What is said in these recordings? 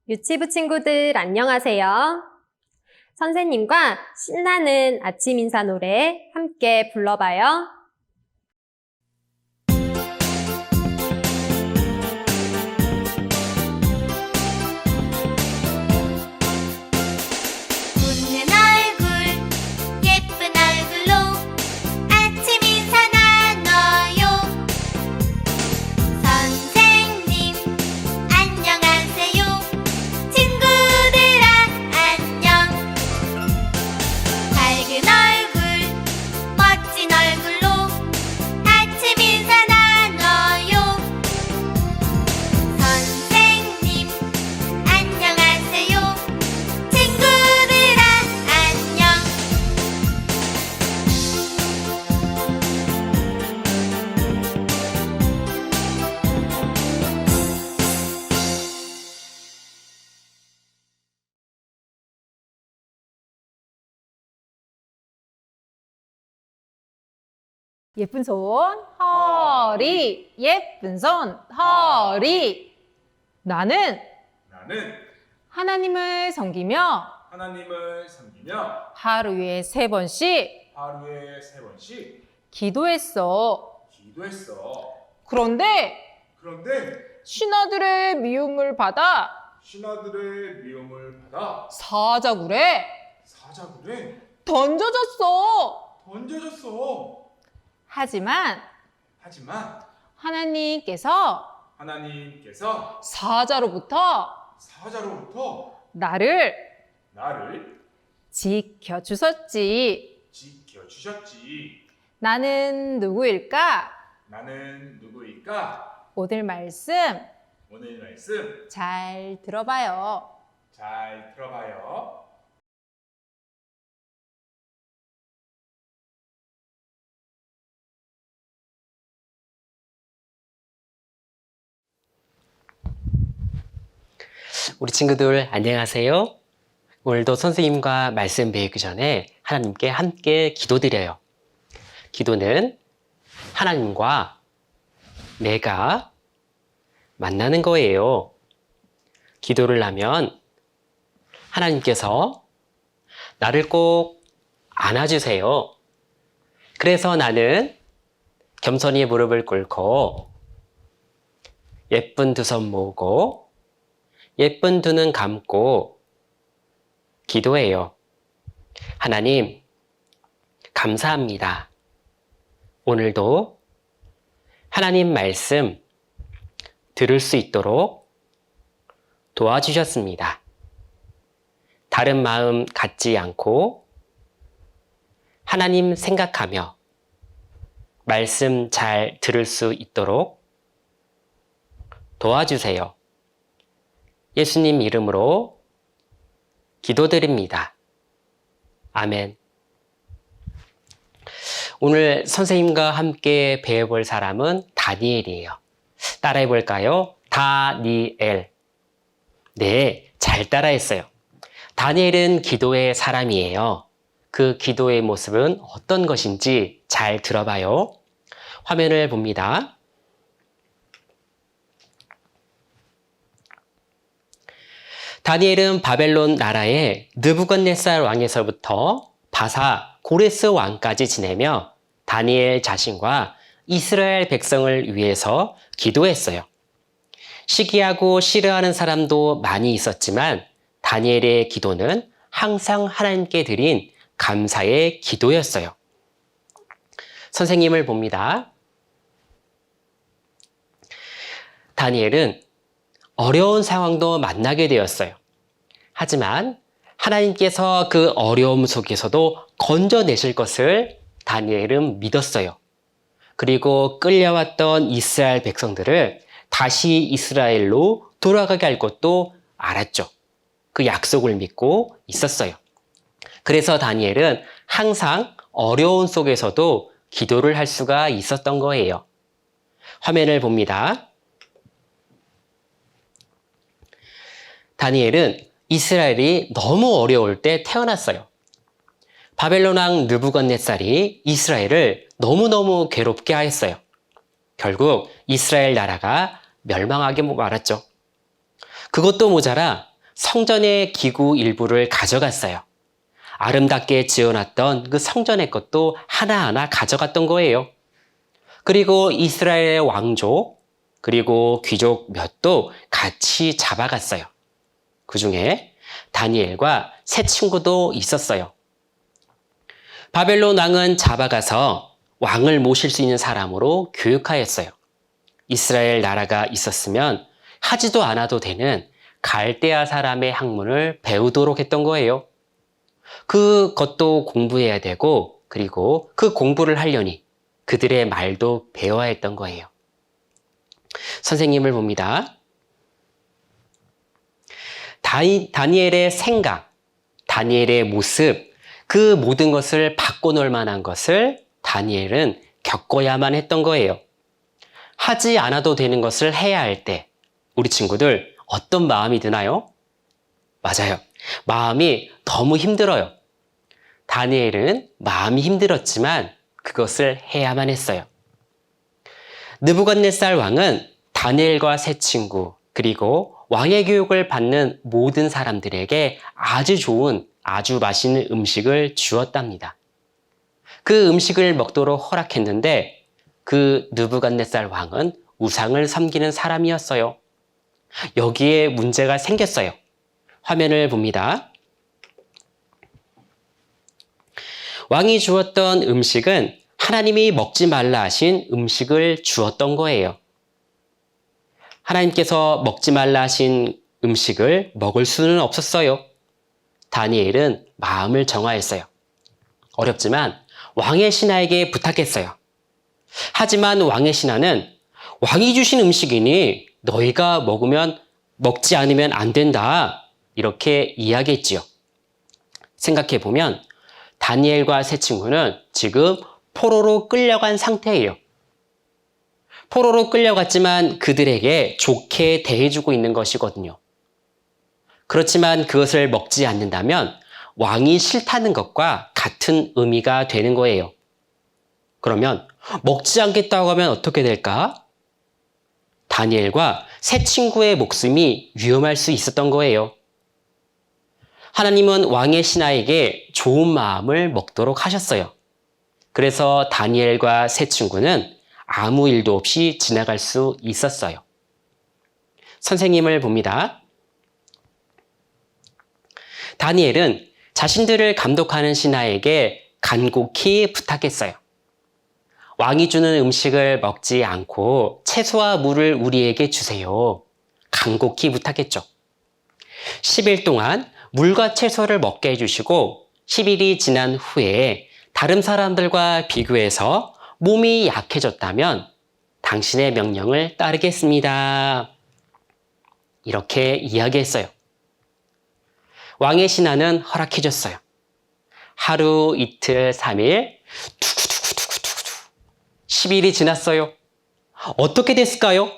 유치부 친구들 안녕하세요. 선생님과 신나는 아침 인사 노래 함께 불러봐요. 웃는 얼굴 예쁜 얼굴로 아침 인사 나눠요. 선생님 안녕하세요. 친구들아 안녕. 밝은 얼굴 멋진 얼굴로 아침 인사 나눠요. 선생님 안녕하세요. 친구들아 안녕. 예쁜 손, 허리, 예쁜 손, 허리. 나는 하나님을 섬기며 하나님을 섬기며 하루에 3번씩 하루에 3번씩 기도했어. 기도했어. 그런데 그런데 신하들의 미움을 받아 신하들의 미움을 받아 사자굴에 사자굴에 던져졌어. 던져졌어. 하지만 하지만 하나님께서 하나님께서 사자로부터 나를 지켜주셨지. 지켜주셨지. 나는 누구일까? 나는 누구일까? 오늘 말씀 잘 들어봐요. 잘 들어봐요. 우리 친구들 안녕하세요. 오늘도 선생님과 말씀 배우기 전에 하나님께 함께 기도드려요. 기도는 하나님과 내가 만나는 거예요. 기도를 하면 하나님께서 나를 꼭 안아주세요. 그래서 나는 겸손히 무릎을 꿇고 예쁜 두 손 모으고 예쁜 두 눈 감고 기도해요. 하나님, 감사합니다. 오늘도 하나님 말씀 들을 수 있도록 도와주셨습니다. 다른 마음 갖지 않고 하나님 생각하며 말씀 잘 들을 수 있도록 도와주세요. 예수님 이름으로 기도드립니다. 아멘. 오늘 선생님과 함께 배워볼 사람은 다니엘이에요. 따라해 볼까요? 다니엘. 네, 잘 따라했어요. 다니엘은 기도의 사람이에요. 그 기도의 모습은 어떤 것인지 잘 들어봐요. 화면을 봅니다. 다니엘은 바벨론 나라의 느부갓네살 왕에서부터 바사 고레스 왕까지 지내며 다니엘 자신과 이스라엘 백성을 위해서 기도했어요. 시기하고 싫어하는 사람도 많이 있었지만 다니엘의 기도는 항상 하나님께 드린 감사의 기도였어요. 선생님을 봅니다. 다니엘은 어려운 상황도 만나게 되었어요. 하지만 하나님께서 그 어려움 속에서도 건져내실 것을 다니엘은 믿었어요. 그리고 끌려왔던 이스라엘 백성들을 다시 이스라엘로 돌아가게 할 것도 알았죠. 그 약속을 믿고 있었어요. 그래서 다니엘은 항상 어려운 속에서도 기도를 할 수가 있었던 거예요. 화면을 봅니다. 다니엘은 이스라엘이 너무 어려울 때 태어났어요. 바벨론 왕 느부갓네살이 이스라엘을 너무너무 괴롭게 하였어요. 결국 이스라엘 나라가 멸망하게 말았죠. 그것도 모자라 성전의 기구 일부를 가져갔어요. 아름답게 지어놨던 그 성전의 것도 하나하나 가져갔던 거예요. 그리고 이스라엘의 왕족, 그리고 귀족 몇도 같이 잡아갔어요. 그 중에 다니엘과 세 친구도 있었어요. 바벨론 왕은 잡아가서 왕을 모실 수 있는 사람으로 교육하였어요. 이스라엘 나라가 있었으면 하지도 않아도 되는 갈대아 사람의 학문을 배우도록 했던 거예요. 그것도 공부해야 되고, 그리고 그 공부를 하려니 그들의 말도 배워야 했던 거예요. 선생님을 봅니다. 다니엘의 생각, 다니엘의 모습, 그 모든 것을 바꿔놓을 만한 것을 다니엘은 겪어야만 했던 거예요. 하지 않아도 되는 것을 해야 할 때 우리 친구들 어떤 마음이 드나요? 맞아요. 마음이 너무 힘들어요. 다니엘은 마음이 힘들었지만 그것을 해야만 했어요. 느부갓네살 왕은 다니엘과 세 친구, 그리고 왕의 교육을 받는 모든 사람들에게 아주 좋은, 아주 맛있는 음식을 주었답니다. 그 음식을 먹도록 허락했는데 그 느부갓네살 왕은 우상을 섬기는 사람이었어요. 여기에 문제가 생겼어요. 화면을 봅니다. 왕이 주었던 음식은 하나님이 먹지 말라 하신 음식을 주었던 거예요. 하나님께서 먹지 말라 하신 음식을 먹을 수는 없었어요. 다니엘은 마음을 정하였어요. 어렵지만 왕의 신하에게 부탁했어요. 하지만 왕의 신하는 왕이 주신 음식이니 너희가 먹지 않으면 안 된다. 이렇게 이야기했지요. 생각해보면 다니엘과 세 친구는 지금 포로로 끌려간 상태예요. 포로로 끌려갔지만 그들에게 좋게 대해주고 있는 것이거든요. 그렇지만 그것을 먹지 않는다면 왕이 싫다는 것과 같은 의미가 되는 거예요. 그러면 먹지 않겠다고 하면 어떻게 될까? 다니엘과 세 친구의 목숨이 위험할 수 있었던 거예요. 하나님은 왕의 신하에게 좋은 마음을 먹도록 하셨어요. 그래서 다니엘과 세 친구는 아무 일도 없이 지나갈 수 있었어요. 선생님을 봅니다. 다니엘은 자신들을 감독하는 신하에게 간곡히 부탁했어요. 왕이 주는 음식을 먹지 않고 채소와 물을 우리에게 주세요. 간곡히 부탁했죠. 10일 동안 물과 채소를 먹게 해주시고 10일이 지난 후에 다른 사람들과 비교해서 몸이 약해졌다면 당신의 명령을 따르겠습니다. 이렇게 이야기했어요. 왕의 신하는 허락해줬어요. 하루, 이틀, 3일, 10일이 지났어요. 어떻게 됐을까요?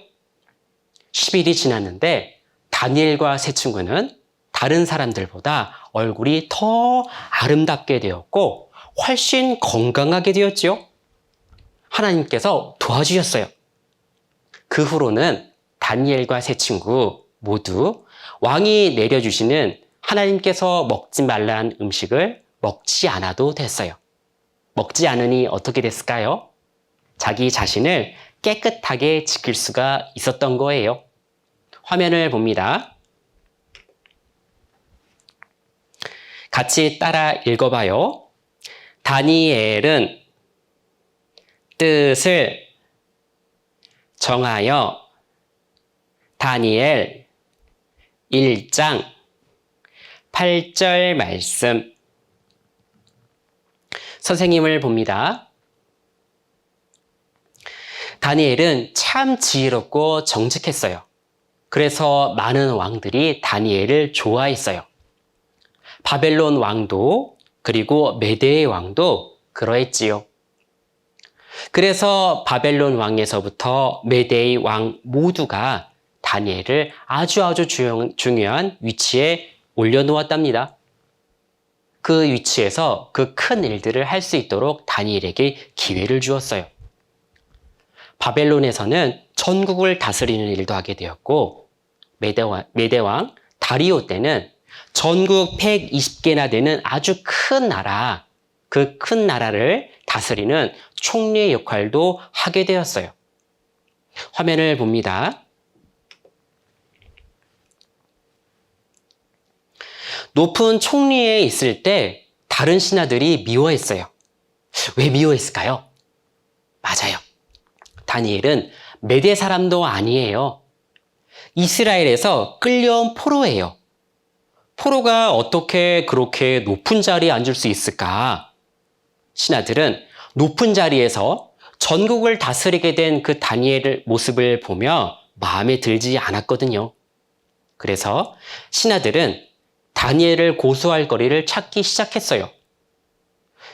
10일이 지났는데 다니엘과 세 친구는 다른 사람들보다 얼굴이 더 아름답게 되었고 훨씬 건강하게 되었지요. 하나님께서 도와주셨어요. 그 후로는 다니엘과 세 친구 모두 왕이 내려주시는 하나님께서 먹지 말라는 음식을 먹지 않아도 됐어요. 먹지 않으니 어떻게 됐을까요? 자기 자신을 깨끗하게 지킬 수가 있었던 거예요. 화면을 봅니다. 같이 따라 읽어봐요. 다니엘은 뜻을 정하여 다니엘 1장 8절 말씀. 선생님을 봅니다. 다니엘은 참 지혜롭고 정직했어요. 그래서 많은 왕들이 다니엘을 좋아했어요. 바벨론 왕도 그리고 메대의 왕도 그러했지요. 그래서 바벨론 왕에서부터 메대의 왕 모두가 다니엘을 아주 중요한 위치에 올려놓았답니다. 그 위치에서 그 큰 일들을 할 수 있도록 다니엘에게 기회를 주었어요. 바벨론에서는 전국을 다스리는 일도 하게 되었고 메대왕 다리오 때는 전국 120개나 되는 아주 큰 나라, 그 큰 나라를 다스리는 총리의 역할도 하게 되었어요. 화면을 봅니다. 높은 총리에 있을 때 다른 신하들이 미워했어요. 왜 미워했을까요? 맞아요. 다니엘은 메대 사람도 아니에요. 이스라엘에서 끌려온 포로예요. 포로가 어떻게 그렇게 높은 자리에 앉을 수 있을까? 신하들은 높은 자리에서 전국을 다스리게 된 그 다니엘의 모습을 보며 마음에 들지 않았거든요. 그래서 신하들은 다니엘을 고소할 거리를 찾기 시작했어요.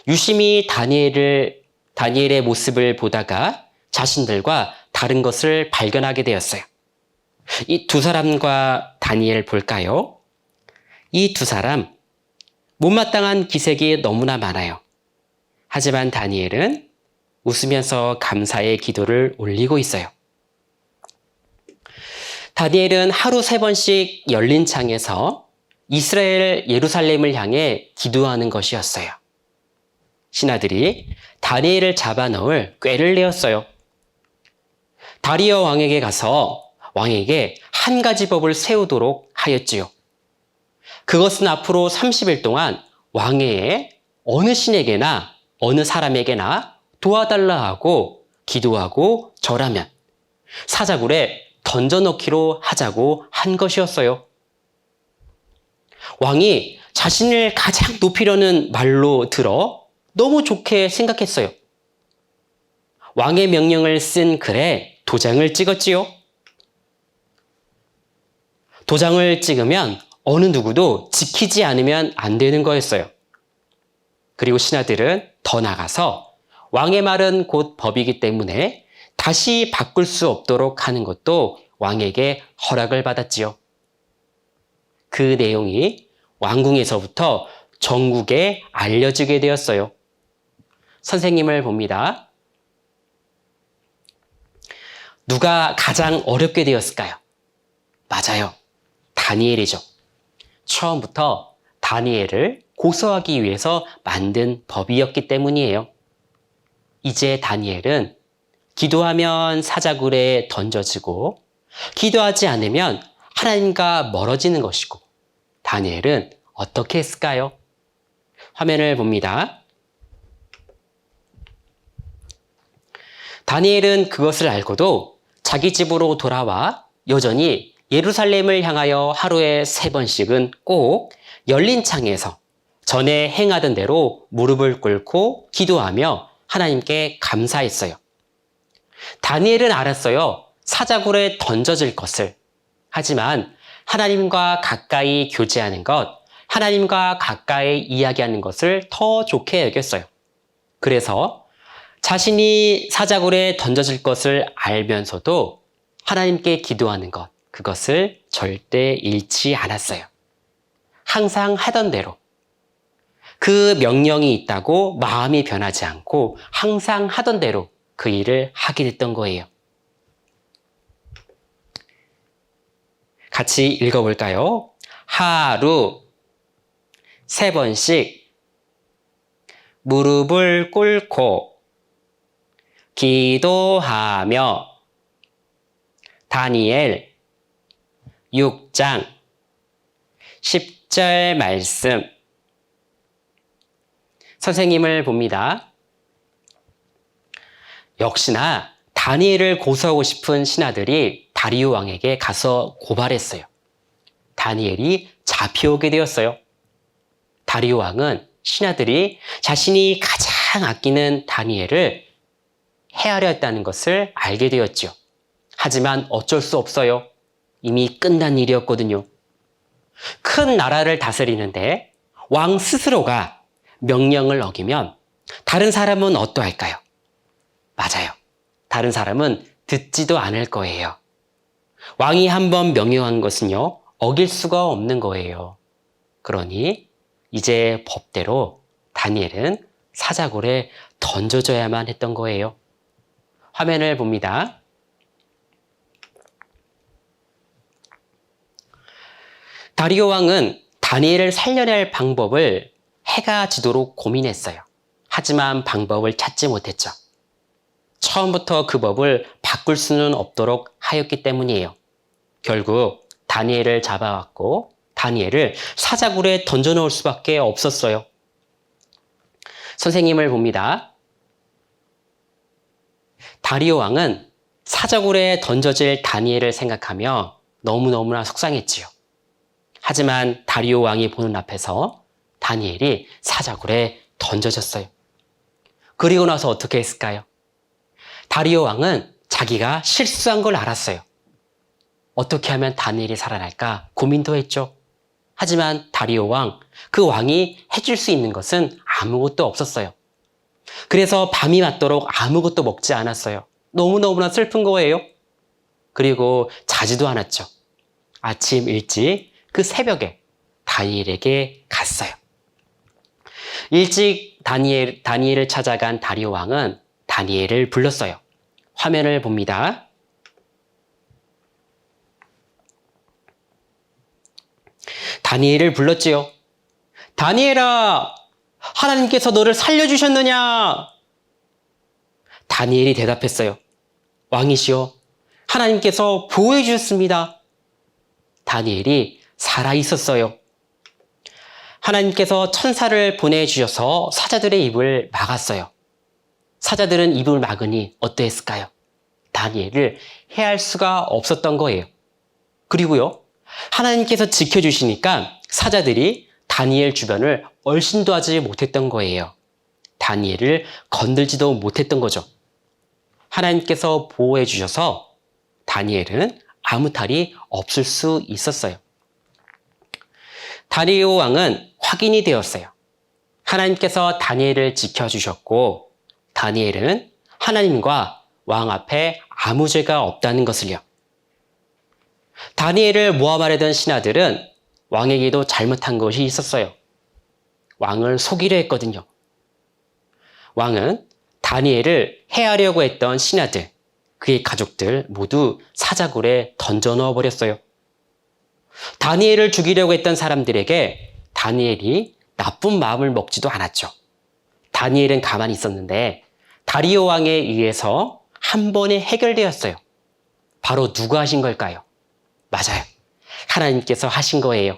유심히 다니엘의 모습을 보다가 자신들과 다른 것을 발견하게 되었어요. 이 두 사람과 다니엘 볼까요? 이 두 사람, 못마땅한 기색이 너무나 많아요. 하지만 다니엘은 웃으면서 감사의 기도를 올리고 있어요. 다니엘은 하루 3번씩 열린 창에서 이스라엘 예루살렘을 향해 기도하는 것이었어요. 신하들이 다니엘을 잡아넣을 꾀를 내었어요. 다리오 왕에게 가서 왕에게 한 가지 법을 세우도록 하였지요. 그것은 앞으로 30일 동안 왕외에 어느 신에게나 어느 사람에게나 도와달라 하고 기도하고 절하면 사자굴에 던져넣기로 하자고 한 것이었어요. 왕이 자신을 가장 높이려는 말로 들어 너무 좋게 생각했어요. 왕의 명령을 쓴 글에 도장을 찍었지요. 도장을 찍으면 어느 누구도 지키지 않으면 안 되는 거였어요. 그리고 신하들은 더 나가서 왕의 말은 곧 법이기 때문에 다시 바꿀 수 없도록 하는 것도 왕에게 허락을 받았지요. 그 내용이 왕궁에서부터 전국에 알려지게 되었어요. 선생님을 봅니다. 누가 가장 어렵게 되었을까요? 맞아요. 다니엘이죠. 처음부터 다니엘을 고소하기 위해서 만든 법이었기 때문이에요. 이제 다니엘은 기도하면 사자굴에 던져지고 기도하지 않으면 하나님과 멀어지는 것이고 다니엘은 어떻게 했을까요? 화면을 봅니다. 다니엘은 그것을 알고도 자기 집으로 돌아와 여전히 예루살렘을 향하여 하루에 3번씩은 꼭 열린 창에서 전에 행하던 대로 무릎을 꿇고 기도하며 하나님께 감사했어요. 다니엘은 알았어요. 사자굴에 던져질 것을. 하지만 하나님과 가까이 교제하는 것, 하나님과 가까이 이야기하는 것을 더 좋게 여겼어요. 그래서 자신이 사자굴에 던져질 것을 알면서도 하나님께 기도하는 것, 그것을 절대 잃지 않았어요. 항상 하던 대로. 그 명령이 있다고 마음이 변하지 않고 항상 하던 대로 그 일을 하게 됐던 거예요. 같이 읽어볼까요? 하루 3번씩 무릎을 꿇고 기도하며 다니엘 6장 10절 말씀. 선생님을 봅니다. 역시나 다니엘을 고소하고 싶은 신하들이 다리오 왕에게 가서 고발했어요. 다니엘이 잡혀오게 되었어요. 다리오 왕은 신하들이 자신이 가장 아끼는 다니엘을 해하려 했다는 것을 알게 되었죠. 하지만 어쩔 수 없어요. 이미 끝난 일이었거든요. 큰 나라를 다스리는데 왕 스스로가 명령을 어기면 다른 사람은 어떠할까요? 맞아요. 다른 사람은 듣지도 않을 거예요. 왕이 한번 명령한 것은요, 어길 수가 없는 거예요. 그러니 이제 법대로 다니엘은 사자굴에 던져져야만 했던 거예요. 화면을 봅니다. 다리오 왕은 다니엘을 살려낼 방법을 해가 지도록 고민했어요. 하지만 방법을 찾지 못했죠. 처음부터 그 법을 바꿀 수는 없도록 하였기 때문이에요. 결국 다니엘을 잡아왔고 다니엘을 사자굴에 던져놓을 수밖에 없었어요. 선생님을 봅니다. 다리오 왕은 사자굴에 던져질 다니엘을 생각하며 너무너무나 속상했지요. 하지만 다리오 왕이 보는 앞에서 다니엘이 사자굴에 던져졌어요. 그리고 나서 어떻게 했을까요? 다리오 왕은 자기가 실수한 걸 알았어요. 어떻게 하면 다니엘이 살아날까 고민도 했죠. 하지만 다리오 왕, 그 왕이 해줄 수 있는 것은 아무것도 없었어요. 그래서 밤이 맞도록 아무것도 먹지 않았어요. 너무너무나 슬픈 거예요. 그리고 자지도 않았죠. 아침 일찍 그 새벽에 다니엘에게 갔어요. 일찍 다니엘을 찾아간 다리오 왕은 다니엘을 불렀어요. 화면을 봅니다. 다니엘을 불렀지요. 다니엘아, 하나님께서 너를 살려주셨느냐? 다니엘이 대답했어요. 왕이시여, 하나님께서 보호해 주셨습니다. 다니엘이 살아있었어요. 하나님께서 천사를 보내주셔서 사자들의 입을 막았어요. 사자들은 입을 막으니 어떠했을까요? 다니엘을 해할 수가 없었던 거예요. 그리고요, 하나님께서 지켜주시니까 사자들이 다니엘 주변을 얼씬도 하지 못했던 거예요. 다니엘을 건들지도 못했던 거죠. 하나님께서 보호해 주셔서 다니엘은 아무 탈이 없을 수 있었어요. 다리오 왕은 확인이 되었어요. 하나님께서 다니엘을 지켜주셨고 다니엘은 하나님과 왕 앞에 아무 죄가 없다는 것을요. 다니엘을 모함하려던 신하들은 왕에게도 잘못한 것이 있었어요. 왕을 속이려 했거든요. 왕은 다니엘을 해하려고 했던 신하들, 그의 가족들 모두 사자굴에 던져 넣어 버렸어요. 다니엘을 죽이려고 했던 사람들에게 다니엘이 나쁜 마음을 먹지도 않았죠. 다니엘은 가만히 있었는데 다리오 왕에 의해서 한 번에 해결되었어요. 바로 누가 하신 걸까요? 맞아요. 하나님께서 하신 거예요.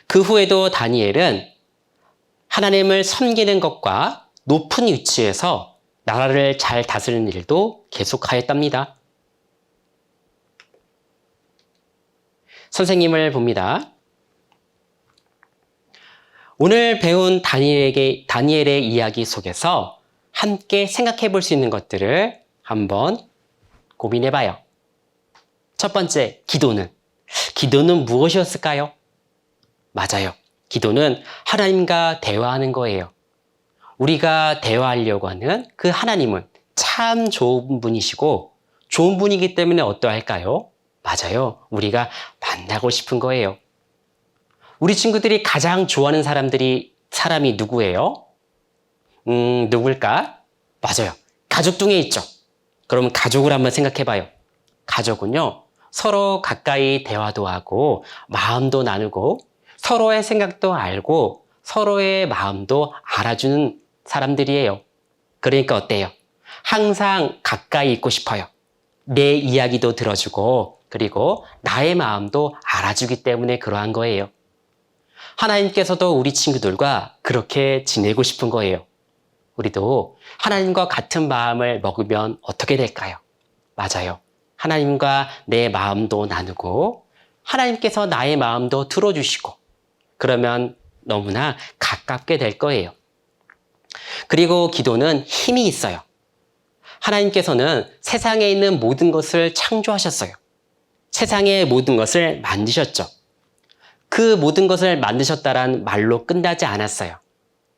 그 후에도 다니엘은 하나님을 섬기는 것과 높은 위치에서 나라를 잘 다스리는 일도 계속하였답니다. 선생님을 봅니다. 오늘 배운 다니엘의 이야기 속에서 함께 생각해 볼 수 있는 것들을 한번 고민해 봐요. 첫 번째, 기도는 무엇이었을까요? 맞아요. 기도는 하나님과 대화하는 거예요. 우리가 대화하려고 하는 그 하나님은 참 좋은 분이시고 좋은 분이기 때문에 어떠할까요? 맞아요. 우리가 만나고 싶은 거예요. 우리 친구들이 가장 좋아하는 사람이 누구예요? 누굴까? 맞아요. 가족 중에 있죠. 그러면 가족을 한번 생각해 봐요. 가족은요, 서로 가까이 대화도 하고 마음도 나누고 서로의 생각도 알고 서로의 마음도 알아주는 사람들이에요. 그러니까 어때요? 항상 가까이 있고 싶어요. 내 이야기도 들어주고 그리고 나의 마음도 알아주기 때문에 그러한 거예요. 하나님께서도 우리 친구들과 그렇게 지내고 싶은 거예요. 우리도 하나님과 같은 마음을 먹으면 어떻게 될까요? 맞아요. 하나님과 내 마음도 나누고 하나님께서 나의 마음도 들어주시고 그러면 너무나 가깝게 될 거예요. 그리고 기도는 힘이 있어요. 하나님께서는 세상에 있는 모든 것을 창조하셨어요. 세상의 모든 것을 만드셨죠. 그 모든 것을 만드셨다란 말로 끝나지 않았어요.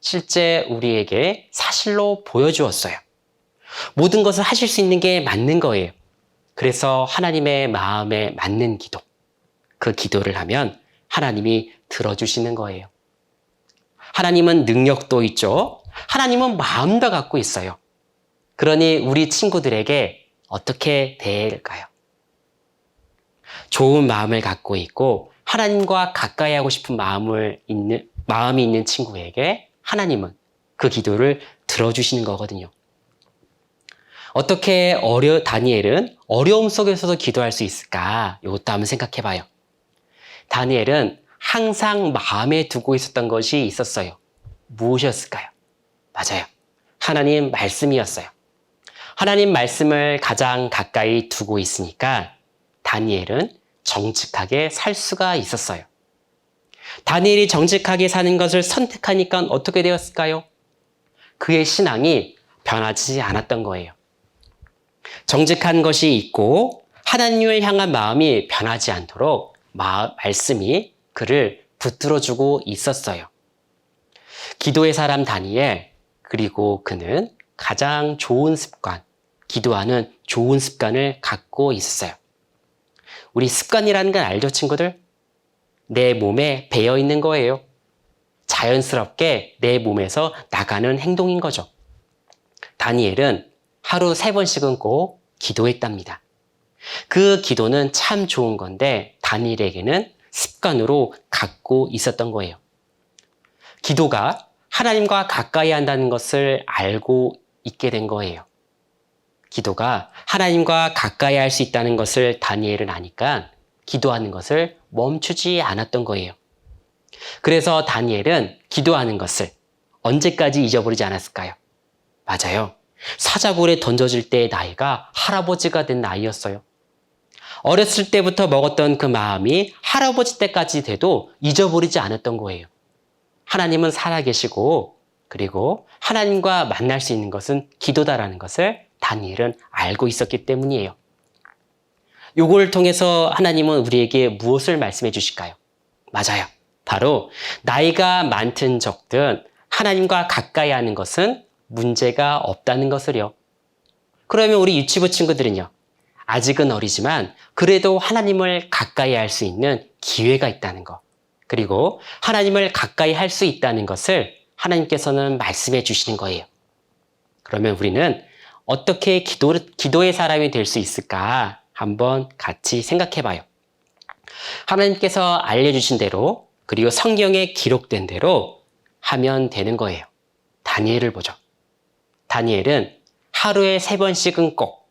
실제 우리에게 사실로 보여주었어요. 모든 것을 하실 수 있는 게 맞는 거예요. 그래서 하나님의 마음에 맞는 기도, 그 기도를 하면 하나님이 들어주시는 거예요. 하나님은 능력도 있죠. 하나님은 마음도 갖고 있어요. 그러니 우리 친구들에게 어떻게 대할까요? 좋은 마음을 갖고 있고 하나님과 가까이 하고 싶은 마음이 있는 친구에게 하나님은 그 기도를 들어주시는 거거든요. 어떻게 다니엘은 어려움 속에서도 기도할 수 있을까? 이것도 한번 생각해 봐요. 다니엘은 항상 마음에 두고 있었던 것이 있었어요. 무엇이었을까요? 맞아요. 하나님 말씀이었어요. 하나님 말씀을 가장 가까이 두고 있으니까 다니엘은 정직하게 살 수가 있었어요. 다니엘이 정직하게 사는 것을 선택하니까 어떻게 되었을까요? 그의 신앙이 변하지 않았던 거예요. 정직한 것이 있고 하나님을 향한 마음이 변하지 않도록 말씀이 그를 붙들어주고 있었어요. 기도의 사람 다니엘, 그리고 그는 가장 좋은 습관, 기도하는 좋은 습관을 갖고 있었어요. 우리 습관이라는 건 알죠, 친구들? 내 몸에 배어 있는 거예요. 자연스럽게 내 몸에서 나가는 행동인 거죠. 다니엘은 하루 3번씩은 꼭 기도했답니다. 그 기도는 참 좋은 건데 다니엘에게는 습관으로 갖고 있었던 거예요. 기도가 하나님과 가까이 한다는 것을 알고 있게 된 거예요. 기도가 하나님과 가까이 할 수 있다는 것을 다니엘은 아니까 기도하는 것을 멈추지 않았던 거예요. 그래서 다니엘은 기도하는 것을 언제까지 잊어버리지 않았을까요? 맞아요. 사자굴에 던져질 때의 나이가 할아버지가 된 나이였어요. 어렸을 때부터 먹었던 그 마음이 할아버지 때까지 돼도 잊어버리지 않았던 거예요. 하나님은 살아계시고 그리고 하나님과 만날 수 있는 것은 기도다라는 것을 다니엘은 알고 있었기 때문이에요. 요걸 통해서 하나님은 우리에게 무엇을 말씀해 주실까요? 맞아요. 바로 나이가 많든 적든 하나님과 가까이 하는 것은 문제가 없다는 것을요. 그러면 우리 유치부 친구들은요. 아직은 어리지만 그래도 하나님을 가까이 할 수 있는 기회가 있다는 것. 그리고 하나님을 가까이 할 수 있다는 것을 하나님께서는 말씀해 주시는 거예요. 그러면 우리는 어떻게 기도의 사람이 될 수 있을까? 한번 같이 생각해 봐요. 하나님께서 알려주신 대로 그리고 성경에 기록된 대로 하면 되는 거예요. 다니엘을 보죠. 다니엘은 하루에 3번씩은 꼭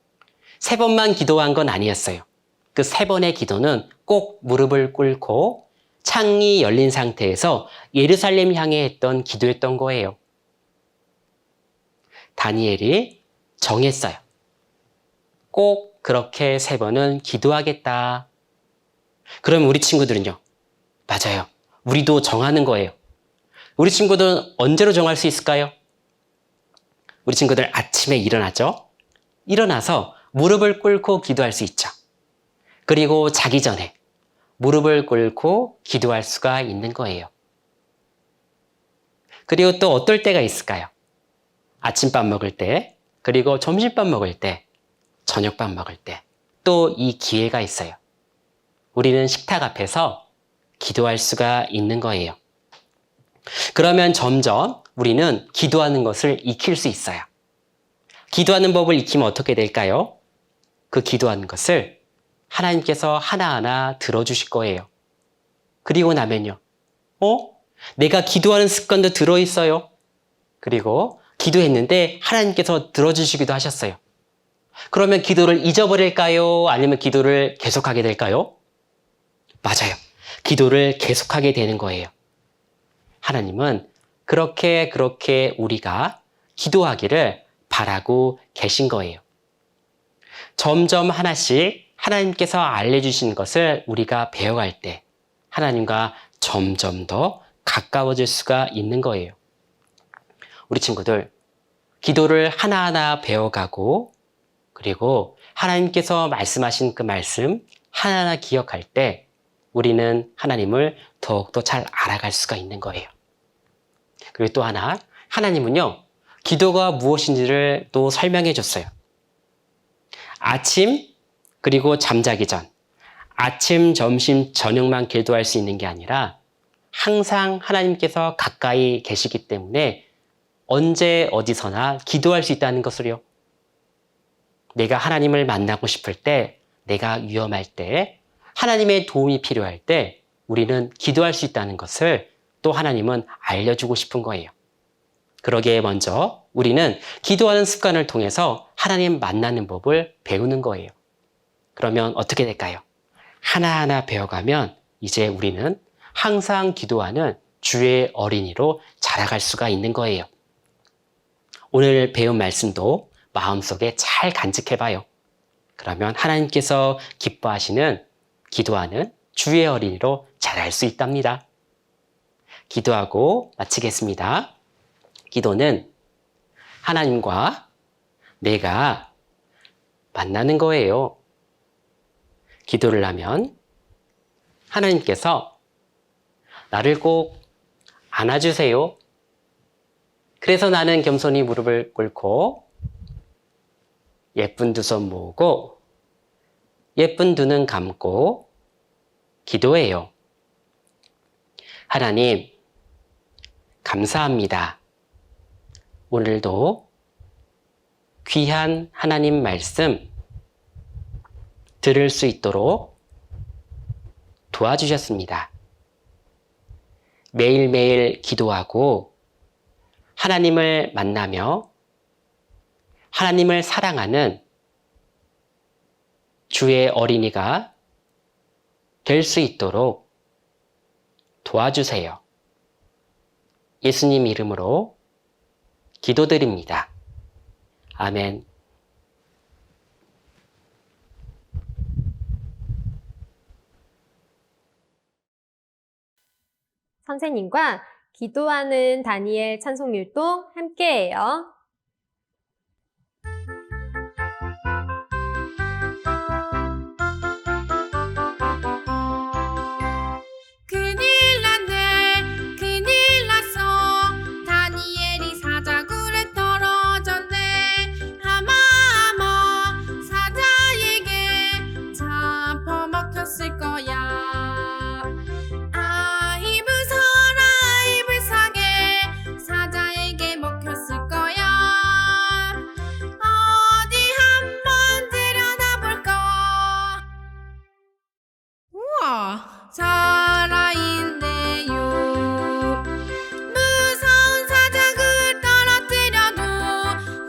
3번만 기도한 건 아니었어요. 그 3번의 기도는 꼭 무릎을 꿇고 창이 열린 상태에서 예루살렘 향해 했던 기도였던 거예요. 다니엘이 정했어요. 꼭 그렇게 3번은 기도하겠다. 그럼 우리 친구들은요? 맞아요. 우리도 정하는 거예요. 우리 친구들은 언제로 정할 수 있을까요? 우리 친구들 아침에 일어나죠? 일어나서 무릎을 꿇고 기도할 수 있죠. 그리고 자기 전에 무릎을 꿇고 기도할 수가 있는 거예요. 그리고 또 어떨 때가 있을까요? 아침밥 먹을 때, 그리고 점심밥 먹을 때, 저녁밥 먹을 때, 또 이 기회가 있어요. 우리는 식탁 앞에서 기도할 수가 있는 거예요. 그러면 점점 우리는 기도하는 것을 익힐 수 있어요. 기도하는 법을 익히면 어떻게 될까요? 그 기도하는 것을 하나님께서 하나하나 들어주실 거예요. 그리고 나면요. 내가 기도하는 습관도 들어있어요. 그리고 기도했는데 하나님께서 들어주시기도 하셨어요. 그러면 기도를 잊어버릴까요? 아니면 기도를 계속하게 될까요? 맞아요. 기도를 계속하게 되는 거예요. 하나님은 그렇게 우리가 기도하기를 바라고 계신 거예요. 점점 하나씩 하나님께서 알려주신 것을 우리가 배워갈 때 하나님과 점점 더 가까워질 수가 있는 거예요. 우리 친구들, 기도를 하나하나 배워가고 그리고 하나님께서 말씀하신 그 말씀 하나하나 기억할 때 우리는 하나님을 더욱더 잘 알아갈 수가 있는 거예요. 그리고 또 하나, 하나님은요, 기도가 무엇인지를 또 설명해 줬어요. 아침, 그리고 잠자기 전, 아침, 점심, 저녁만 기도할 수 있는 게 아니라 항상 하나님께서 가까이 계시기 때문에 언제 어디서나 기도할 수 있다는 것을요. 내가 하나님을 만나고 싶을 때, 내가 위험할 때, 하나님의 도움이 필요할 때 우리는 기도할 수 있다는 것을 또 하나님은 알려주고 싶은 거예요. 그러기에 먼저 우리는 기도하는 습관을 통해서 하나님 만나는 법을 배우는 거예요. 그러면 어떻게 될까요? 하나하나 배워가면 이제 우리는 항상 기도하는 주의 어린이로 자라갈 수가 있는 거예요. 오늘 배운 말씀도 마음속에 잘 간직해봐요. 그러면 하나님께서 기뻐하시는 기도하는 주의 어린이로 자랄 수 있답니다. 기도하고 마치겠습니다. 기도는 하나님과 내가 만나는 거예요. 기도를 하면 하나님께서 나를 꼭 안아주세요. 그래서 나는 겸손히 무릎을 꿇고 예쁜 두 손 모으고 예쁜 두 눈 감고 기도해요. 하나님, 감사합니다. 오늘도 귀한 하나님 말씀 들을 수 있도록 도와주셨습니다. 매일매일 기도하고 하나님을 만나며 하나님을 사랑하는 주의 어린이가 될 수 있도록 도와주세요. 예수님 이름으로 기도드립니다. 아멘. 선생님과 기도하는 다니엘 찬송율동 함께해요. 큰일 났네 큰일 났어 다니엘이 사자굴에 떨어졌네 아마 사자에게 잡혀먹혔을 거야 아이 무서워라 아이 불쌍해 사자에게 먹혔을 거야 어디 한번 들여다볼까 우와 살아있네요 무서운 사자굴 떨어뜨려도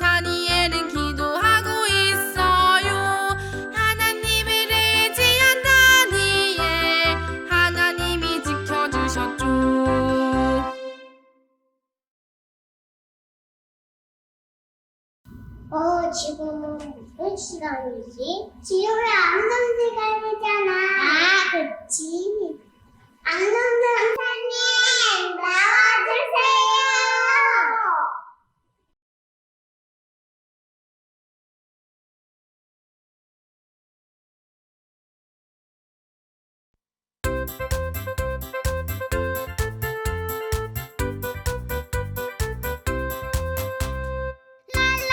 다니엘은 기도하고 있어요 하나님을 의지한 다니엘 하나님이 지켜주셨죠 지금은 무슨 시간이지? 지효야, 안성 시간이잖아. 아, 그치. 안성 선생님, 나와주세요.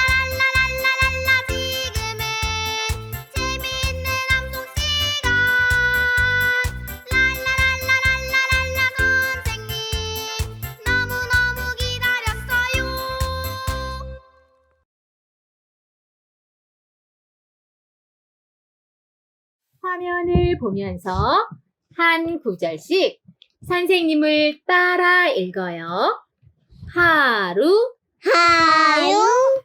랄랄랄랄랄랄라 지금은 재미있는 암송 시간 랄랄랄랄랄랄라 선생님 너무너무 기다렸어요 화면을 보면서 한 구절씩 선생님을 따라 읽어요. 하루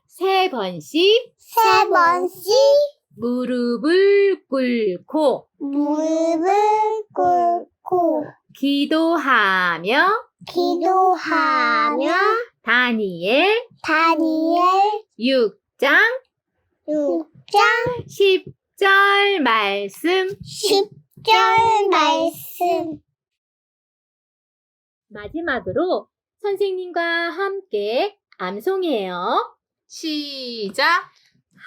세 번씩 세 번씩 무릎을 꿇고 무릎을 꿇고 기도하며 다니엘 다니엘 6장 6장 10절 말씀 10절 말씀 마지막으로 선생님과 함께 암송해요. 시작.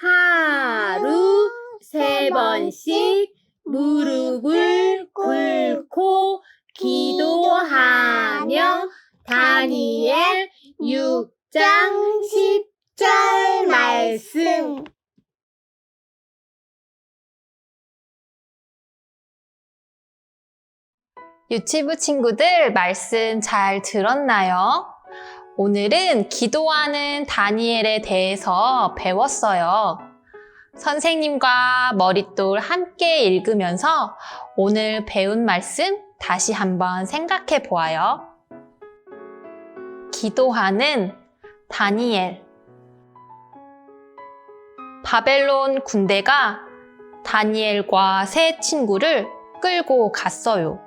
하루 세 번씩 무릎을 꿇고 기도하며 다니엘 6장 10절 말씀 유치부 친구들 말씀 잘 들었나요? 오늘은 기도하는 다니엘에 대해서 배웠어요. 선생님과 머릿돌 함께 읽으면서 오늘 배운 말씀 다시 한번 생각해 보아요. 기도하는 다니엘. 바벨론 군대가 다니엘과 세 친구를 끌고 갔어요.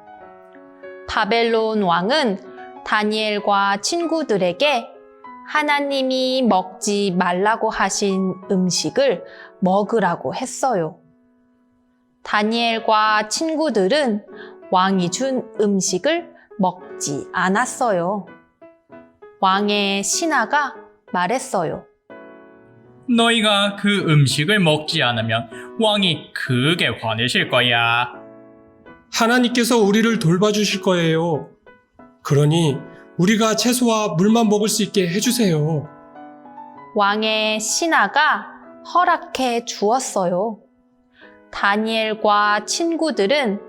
바벨론 왕은 다니엘과 친구들에게 하나님이 먹지 말라고 하신 음식을 먹으라고 했어요. 다니엘과 친구들은 왕이 준 음식을 먹지 않았어요. 왕의 신하가 말했어요. 너희가 그 음식을 먹지 않으면 왕이 크게 화내실 거야. 하나님께서 우리를 돌봐주실 거예요. 그러니 우리가 채소와 물만 먹을 수 있게 해주세요. 왕의 신하가 허락해 주었어요. 다니엘과 친구들은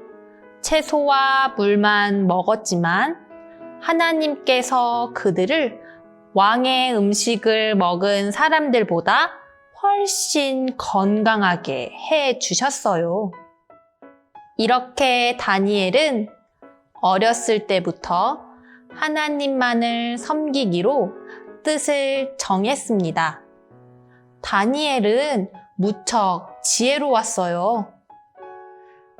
채소와 물만 먹었지만 하나님께서 그들을 왕의 음식을 먹은 사람들보다 훨씬 건강하게 해 주셨어요. 이렇게 다니엘은 어렸을 때부터 하나님만을 섬기기로 뜻을 정했습니다. 다니엘은 무척 지혜로웠어요.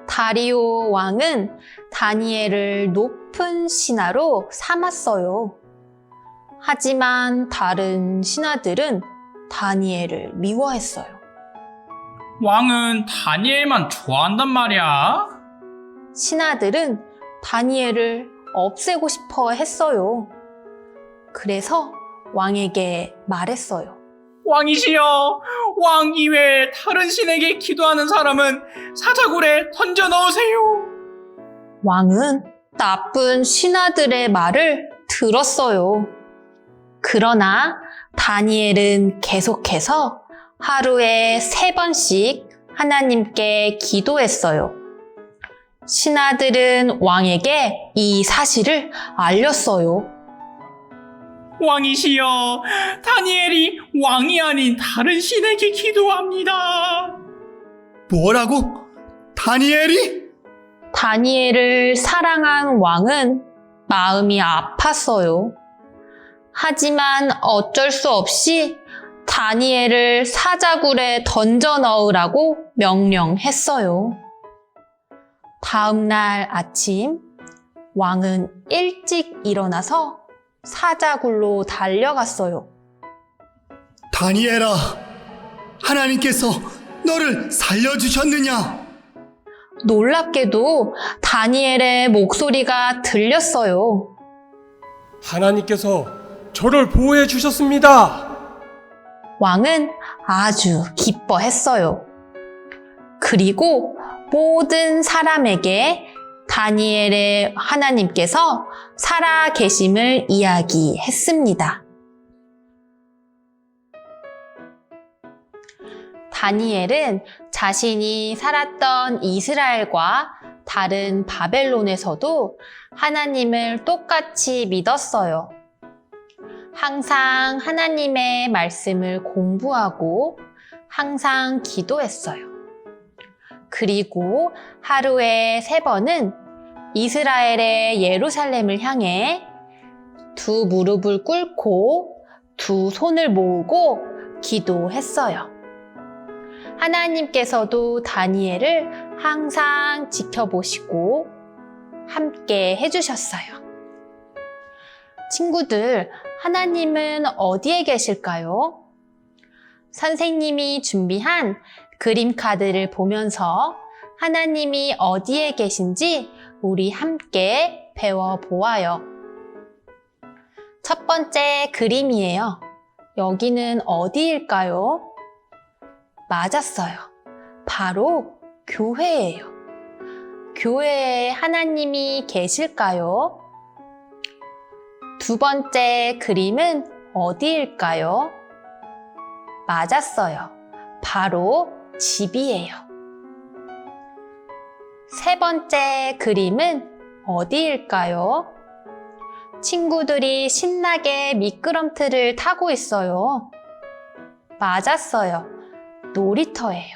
다리오 왕은 다니엘을 높은 신하로 삼았어요. 하지만 다른 신하들은 다니엘을 미워했어요. 왕은 다니엘만 좋아한단 말이야. 신하들은 다니엘을 없애고 싶어 했어요. 그래서 왕에게 말했어요. 왕이시여, 왕 이외에 다른 신에게 기도하는 사람은 사자굴에 던져 넣으세요. 왕은 나쁜 신하들의 말을 들었어요. 그러나 다니엘은 계속해서 하루에 3번씩 하나님께 기도했어요. 신하들은 왕에게 이 사실을 알렸어요. 왕이시여, 다니엘이 왕이 아닌 다른 신에게 기도합니다. 뭐라고? 다니엘이? 다니엘을 사랑한 왕은 마음이 아팠어요. 하지만 어쩔 수 없이 다니엘을 사자굴에 던져 넣으라고 명령했어요. 다음 날 아침, 왕은 일찍 일어나서 사자굴로 달려갔어요. 다니엘아, 하나님께서 너를 살려주셨느냐? 놀랍게도 다니엘의 목소리가 들렸어요. 하나님께서 저를 보호해 주셨습니다. 왕은 아주 기뻐했어요. 그리고 모든 사람에게 다니엘의 하나님께서 살아 계심을 이야기했습니다. 다니엘은 자신이 살았던 이스라엘과 다른 바벨론에서도 하나님을 똑같이 믿었어요. 항상 하나님의 말씀을 공부하고 항상 기도했어요. 그리고 하루에 3번은 이스라엘의 예루살렘을 향해 2 무릎을 꿇고 2 손을 모으고 기도했어요. 하나님께서도 다니엘을 항상 지켜보시고 함께 해주셨어요. 친구들, 하나님은 어디에 계실까요? 선생님이 준비한 그림 카드를 보면서 하나님이 어디에 계신지 우리 함께 배워보아요. 첫 번째 그림이에요. 여기는 어디일까요? 맞았어요. 바로 교회예요. 교회에 하나님이 계실까요? 두 번째 그림은 어디일까요? 맞았어요. 바로 집이에요. 세 번째 그림은 어디일까요? 친구들이 신나게 미끄럼틀을 타고 있어요. 맞았어요. 놀이터예요.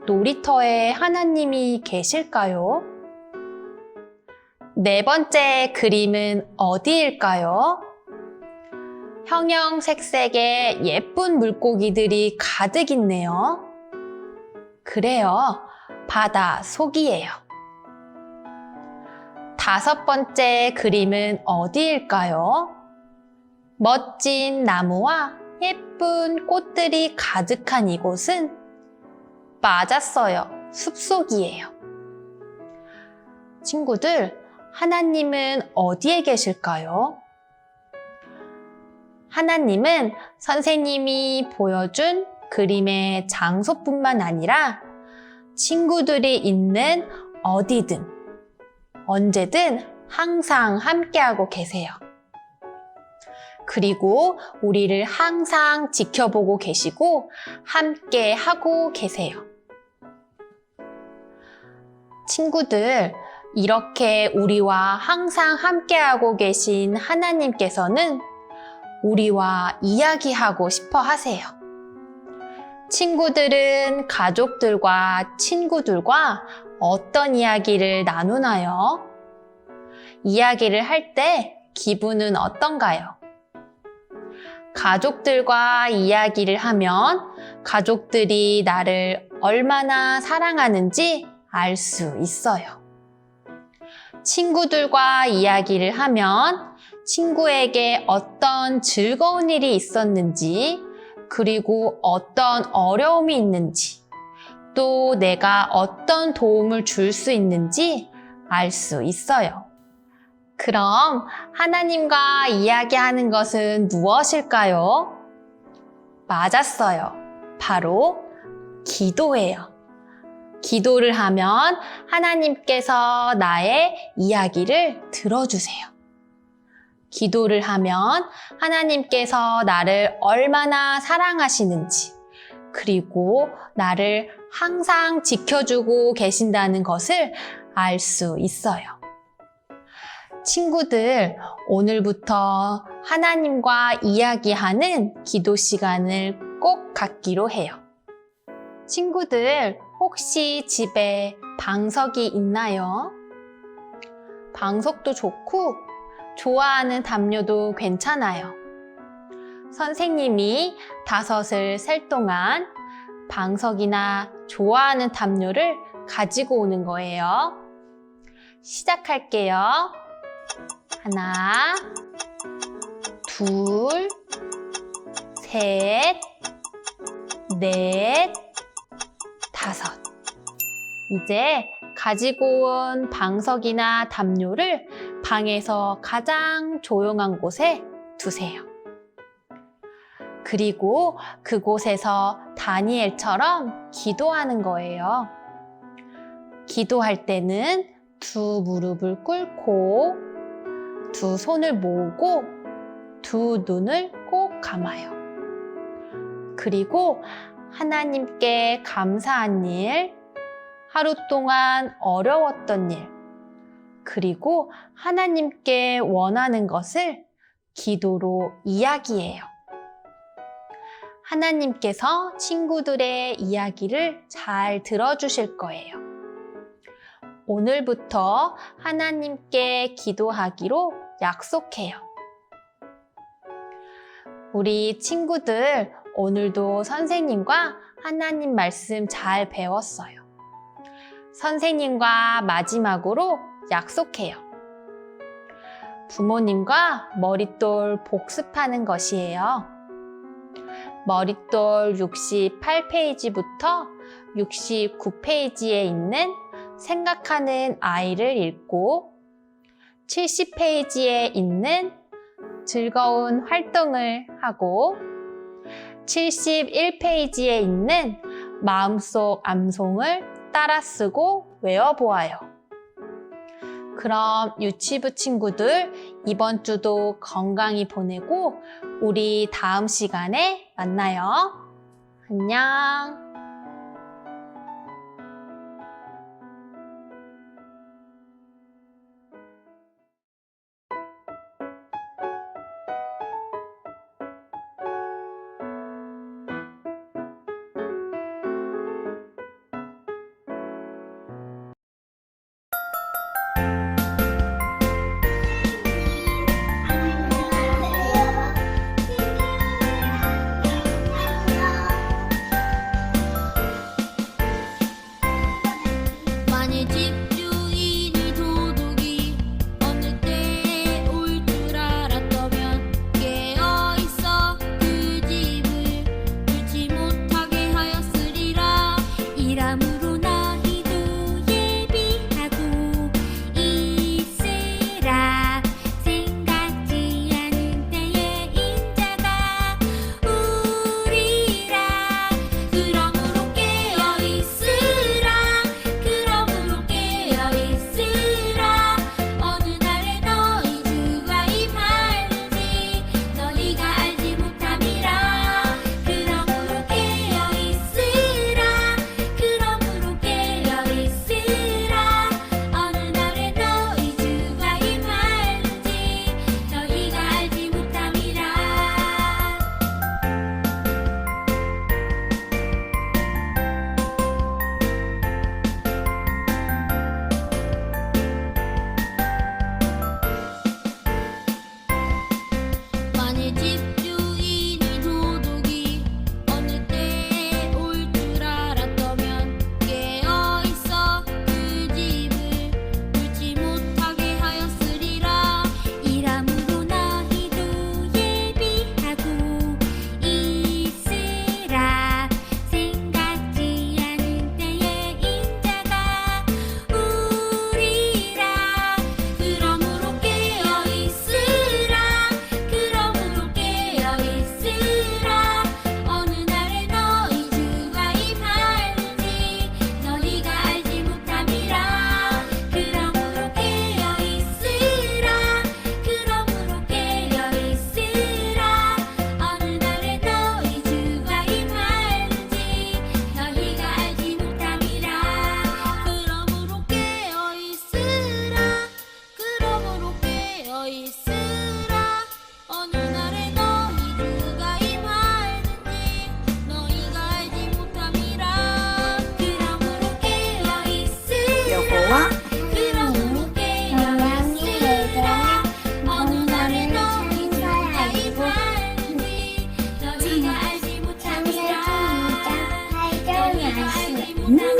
놀이터에 하나님이 계실까요? 네 번째 그림은 어디일까요? 형형색색의 예쁜 물고기들이 가득 있네요. 그래요, 바다 속이에요. 다섯 번째 그림은 어디일까요? 멋진 나무와 예쁜 꽃들이 가득한 이곳은 맞았어요, 숲속이에요. 친구들, 하나님은 어디에 계실까요? 하나님은 선생님이 보여준 그림의 장소뿐만 아니라 친구들이 있는 어디든, 언제든 항상 함께하고 계세요. 그리고 우리를 항상 지켜보고 계시고 함께하고 계세요. 친구들, 이렇게 우리와 항상 함께하고 계신 하나님께서는 우리와 이야기하고 싶어 하세요. 친구들은 가족들과 친구들과 어떤 이야기를 나누나요? 이야기를 할 때 기분은 어떤가요? 가족들과 이야기를 하면 가족들이 나를 얼마나 사랑하는지 알 수 있어요. 친구들과 이야기를 하면 친구에게 어떤 즐거운 일이 있었는지, 그리고 어떤 어려움이 있는지, 또 내가 어떤 도움을 줄 수 있는지 알 수 있어요. 그럼 하나님과 이야기하는 것은 무엇일까요? 맞았어요. 바로 기도예요. 기도를 하면 하나님께서 나의 이야기를 들어주세요. 기도를 하면 하나님께서 나를 얼마나 사랑하시는지, 그리고 나를 항상 지켜주고 계신다는 것을 알 수 있어요. 친구들, 오늘부터 하나님과 이야기하는 기도 시간을 꼭 갖기로 해요. 친구들, 혹시 집에 방석이 있나요? 방석도 좋고 좋아하는 담요도 괜찮아요. 선생님이 5을 셀 동안 방석이나 좋아하는 담요를 가지고 오는 거예요. 시작할게요. 1, 2, 3, 4, 5. 이제 가지고 온 방석이나 담요를 방에서 가장 조용한 곳에 두세요. 그리고 그곳에서 다니엘처럼 기도하는 거예요. 기도할 때는 두 무릎을 꿇고 두 손을 모으고 두 눈을 꼭 감아요. 그리고 하나님께 감사한 일, 하루 동안 어려웠던 일, 그리고 하나님께 원하는 것을 기도로 이야기해요. 하나님께서 친구들의 이야기를 잘 들어주실 거예요. 오늘부터 하나님께 기도하기로 약속해요. 우리 친구들, 오늘도 선생님과 하나님 말씀 잘 배웠어요. 선생님과 마지막으로 약속해요. 부모님과 머릿돌 복습하는 것이에요. 머릿돌 68페이지부터 69페이지에 있는 생각하는 아이를 읽고 70페이지에 있는 즐거운 활동을 하고 71페이지에 있는 마음속 암송을 따라 쓰고 외워보아요. 그럼 유치부 친구들, 이번 주도 건강히 보내고 우리 다음 시간에 만나요. 안녕.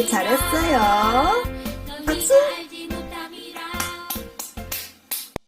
잘했어요. 박수!